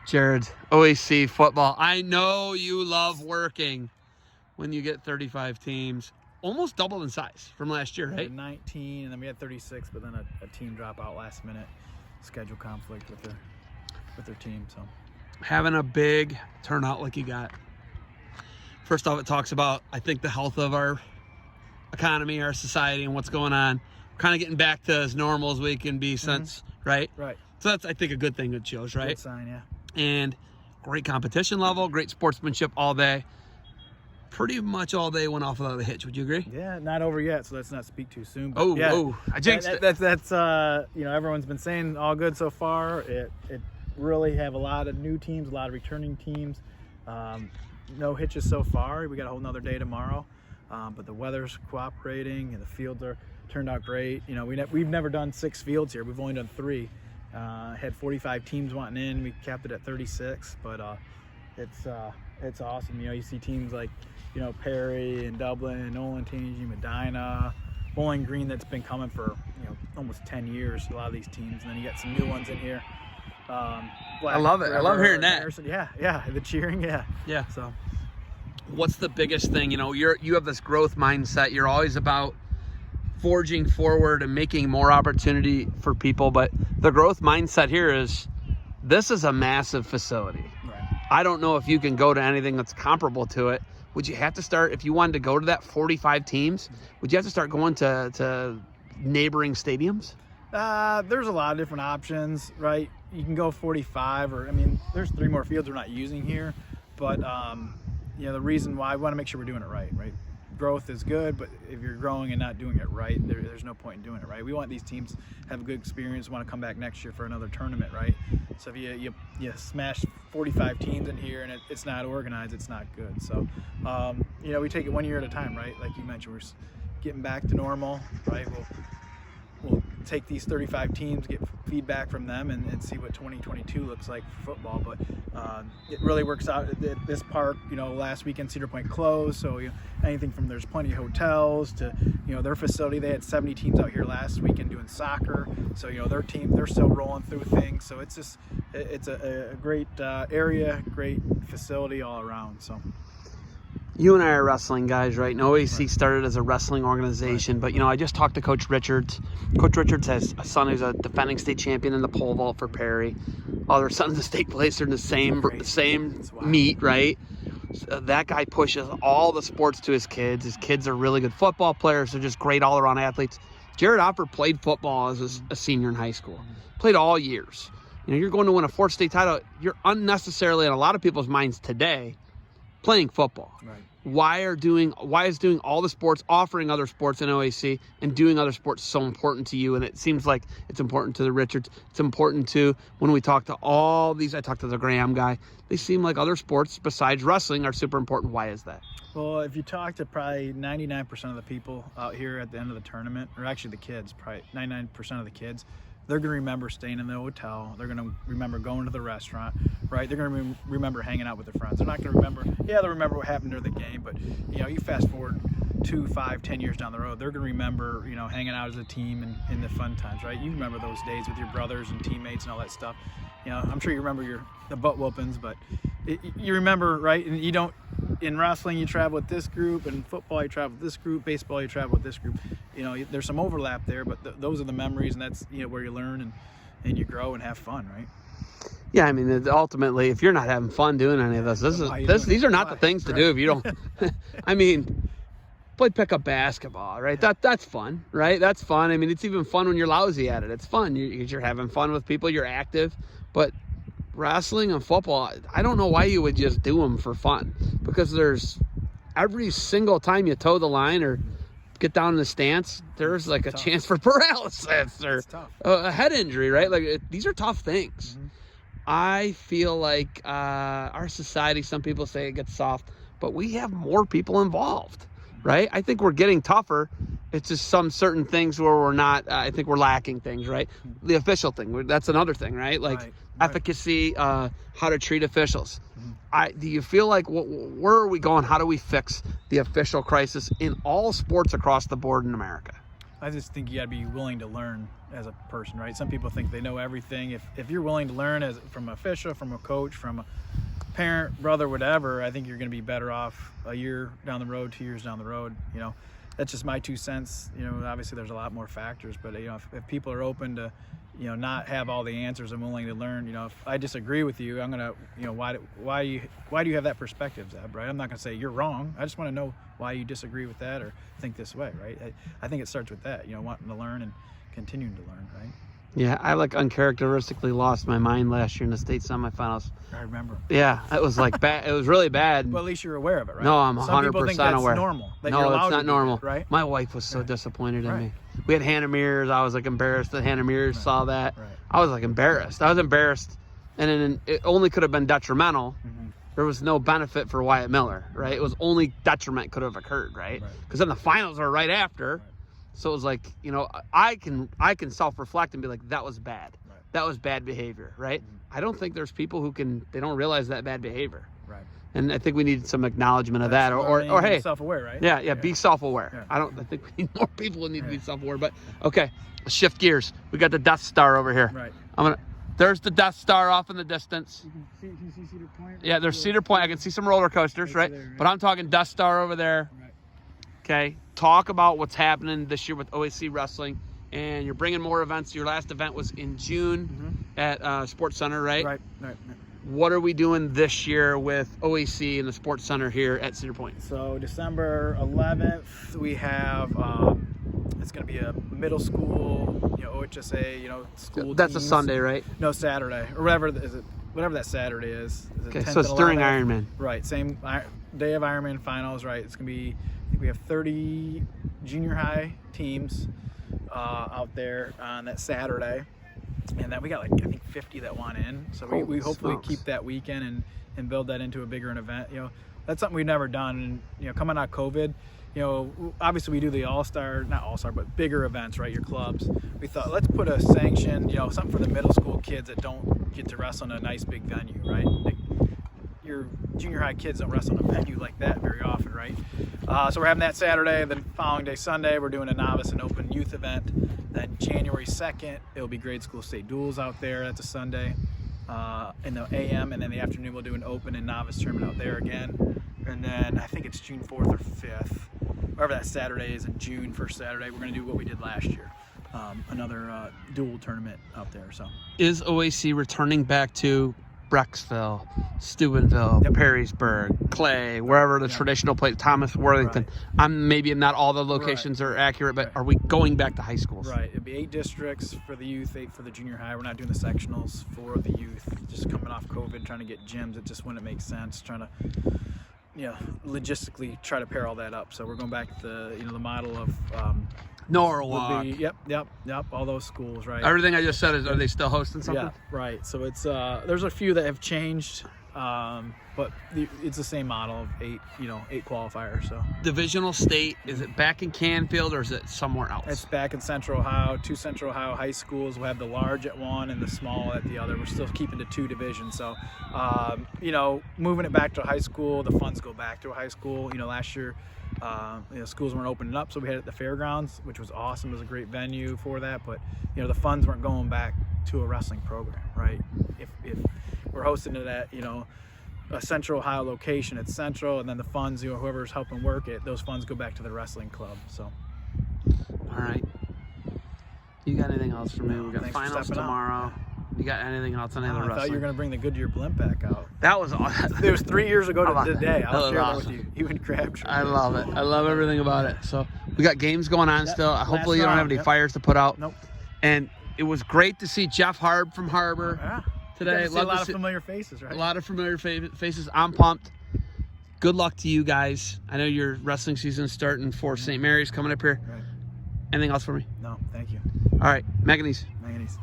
Jared, OAC football. I know you love working when you get 35 teams, almost double in size from last year, right? 19, and then we had 36, but then a team drop out last minute, schedule conflict with their team. So having a big turnout like you got. First off, it talks about, I think, the health of our economy, our society, and what's going on. Kind of getting back to as normal as we can be since, right? Right. So that's, I think, a good thing it shows, right? Good sign, yeah. And great competition level, great sportsmanship all day. Pretty much all day went off without a hitch. Would you agree? Yeah, not over yet, so let's not speak too soon. But I jinxed it. That's everyone's been saying all good so far. It really have a lot of new teams, a lot of returning teams. No hitches so far. We got a whole nother day tomorrow, but the weather's cooperating and the fields are turned out great. We've never done 6 fields here. We've only done 3. Had 45 teams wanting in. We capped it at 36, but it's awesome. You see teams like Perry and Dublin, Olentangy, Medina, Bowling Green that's been coming for almost 10 years. A lot of these teams, and then you got some new ones in here. I love it. I love hearing that. Harrison. Yeah, the cheering. Yeah. So, what's the biggest thing? You have this growth mindset. You're always about forging forward and making more opportunity for people, but the growth mindset here is this is a massive facility. Right. I don't know if you can go to anything that's comparable to it. Would you have to start, if you wanted to go to that 45 teams, would you have to start going to neighboring stadiums? There's a lot of different options, right? You can go 45, there's 3 more fields we're not using here, but the reason why, we want to make sure we're doing it right? Growth is good, but if you're growing and not doing it right, there's no point in doing it right. We want these teams to have a good experience, want to come back next year for another tournament, right? So if you smash 45 teams in here and it's not organized, it's not good. So we take it one year at a time, right? Like you mentioned, we're getting back to normal, right? We'll take these 35 teams, get feedback from them, and see what 2022 looks like for football. But it really works out at this park. Last weekend Cedar Point closed, so anything from there's plenty of hotels to their facility. They had 70 teams out here last weekend doing soccer, so their team, they're still rolling through things. So it's just it's a great area, great facility all around. So. You and I are wrestling guys, right? And OAC started as a wrestling organization, but I just talked to Coach Richards. Coach Richards has a son who's a defending state champion in the pole vault for Perry. All their sons in state place are in the same meet, right? So that guy pushes all the sports to his kids. His kids are really good football players. They're just great all-around athletes. Jared Opfer played football as a senior in high school. Played all years. You're going to win a 4th state title. You're unnecessarily, in a lot of people's minds today, playing football. Right. Why is doing all the sports, offering other sports in OAC, and doing other sports so important to you? And it seems like it's important to the Richards. It's important to, when we talk to all these, I talked to the Graham guy, they seem like other sports besides wrestling are super important. Why is that? Well, if you talk to probably 99% of the people out here at the end of the tournament, or actually the kids, probably 99% of the kids, they're going to remember staying in the hotel. They're going to remember going to the restaurant, right? They're going to remember hanging out with their friends. They're not going to remember, they'll remember what happened during the game, but, you fast forward 2, 5, 10 years down the road, they're going to remember, hanging out as a team and in the fun times, right? You remember those days with your brothers and teammates and all that stuff. I'm sure you remember the butt whoopings, but you remember, right? And you don't, in wrestling, you travel with this group, and football, you travel with this group, baseball, you travel with this group. There's some overlap there, but those are the memories, and that's where you learn and you grow and have fun, right? Yeah, ultimately, if you're not having fun doing any of this, these are not the things to do if you don't. Play pickup basketball, right? That's fun, right? That's fun. It's even fun when you're lousy at it. It's fun. You're having fun with people. You're active, but wrestling and football, I don't know why you would just do them for fun, because there's every single time you toe the line or get down in the stance, there's like a chance for paralysis or a head injury, right? Like these are tough things. Mm-hmm. I feel like our society, some people say it gets soft, but we have more people involved, right? I think we're getting tougher. It's just some certain things where we're not, I think we're lacking things, right? The official thing, that's another thing, right? Like efficacy, how to treat officials. Mm-hmm. Do you feel like, where are we going? How do we fix the official crisis in all sports across the board in America? I just think you got to be willing to learn as a person, right? Some people think they know everything. If you're willing to learn from an official, from a coach, from a parent, brother, whatever, I think you're going to be better off a year down the road, 2 years down the road. You know, that's just my 2 cents. You know, obviously there's a lot more factors, but you know, if people are open to, you know, not have all the answers and willing to learn, you know, if I disagree with you, I'm gonna, you know, why do you have that perspective, Zeb, right? I'm not gonna say you're wrong. I just want to know why you disagree with that or think this way, right? I think it starts with that, you know, wanting to learn and continuing to learn, right? Yeah, I uncharacteristically lost my mind last year in the state semifinals. I remember. Yeah, it was like bad. It was really bad. Well, at least you're aware of it, right? No, I'm 100% Some people think that's aware. normal. That No, you're allowed it's not to do normal. that, right? My wife was so disappointed in Right. me. We had Hannah Mears. I was like embarrassed that Hannah Mears saw that. Right. I was like embarrassed. I was embarrassed, and then it only could have been detrimental. Mm-hmm. There was no benefit for Wyatt Miller, right? It was only detriment could have occurred, right? Because then the finals are right after. Right. So it was like, you know, I can self-reflect and be like, that was bad. Right. That was bad behavior, right? Mm-hmm. I don't think there's people who they don't realize that bad behavior. Right. And I think we need some acknowledgement of that, or hey, self-aware, right? yeah, be self-aware. Yeah. I think we need more people who need to be self-aware. But okay, let's shift gears. We got the Death Star over here. Right. There's the Death Star off in the distance. Can you see Cedar Point? Yeah, there's Cedar Point. I can see some roller coasters, right? There, right? But I'm talking Death Star over there. Right. Okay, talk about what's happening this year with OAC Wrestling, and you're bringing more events. Your last event was in June at Sports Center, right? Right. What are we doing this year with OAC and the Sports Center here at Cedar Point? So December 11th, we have it's going to be a middle school, you know, OHSA, you know, school. That's teams. a Sunday, right? No, Saturday or whatever that Saturday is. Okay, so it's during Ironman. Right, same day of Ironman finals. Right, it's going to be. I think we have 30 junior high teams out there on that Saturday. And then we got like, I think 50 that want in. So we hopefully keep that weekend and build that into a bigger event. You know, that's something we've never done. And, you know, coming out of COVID, you know, obviously we do the not all-star, but bigger events, right? Your clubs. We thought, let's put a sanction, you know, something for the middle school kids that don't get to wrestle in a nice big venue, right? Like, your junior high kids don't wrestle in a venue like that very often, right? So we're having that Saturday. The following day, Sunday, we're doing a novice and open youth event. Then January 2nd, it'll be grade school state duels out there. That's a Sunday in the AM. And then the afternoon, we'll do an open and novice tournament out there again. And then I think it's June 4th or 5th, wherever that Saturday is in June, first Saturday, we're going to do what we did last year. Another dual tournament out there. So is OAC returning back to Brecksville, Steubenville, Perrysburg, Clay, wherever the traditional place, Thomas Worthington? Right. Maybe not all the locations are accurate, but are we going back to high schools? Right. It'd be 8 districts for the youth, 8 for the junior high. We're not doing the sectionals for the youth. Just coming off COVID, trying to get gyms, it just wouldn't make sense. Trying to, you know, logistically try to pair all that up. So we're going back to the model of Norwalk. Yep. All those schools, right? Everything I just said are they still hosting something? Yeah, right. So it's there's a few that have changed, but it's the same model of 8 qualifiers. So divisional state, is it back in Canfield or is it somewhere else? It's back in Central Ohio. 2 Central Ohio high schools. We'll have the large at one and the small at the other. We're still keeping to 2 divisions. So moving it back to high school, the funds go back to a high school. Last year schools weren't opening up, so we had it at the fairgrounds, which was awesome. It was a great venue for that, but the funds weren't going back to a wrestling program, right? If we're hosting it at a Central Ohio location, it's Central, and then the funds, whoever's helping work it, those funds go back to the wrestling club. So all right, you got anything else for me? We got Thanks finals tomorrow. You got anything else on any other I wrestling? thought you were going to bring the Goodyear blimp back out. That was awesome. It was 3 years ago to today. I'll share awesome. that with you. Even Crabtree. I love it. I love everything about it. So we got games going on still. Hopefully you don't have any fires to put out. Nope. And it was great to see Jeff Harb from Harbor today. A lot of familiar faces, right? A lot of familiar faces. I'm pumped. Good luck to you guys. I know your wrestling season's starting for St. Mary's coming up here. Right. Anything else for me? No, thank you. All right, Manganese. Manganese.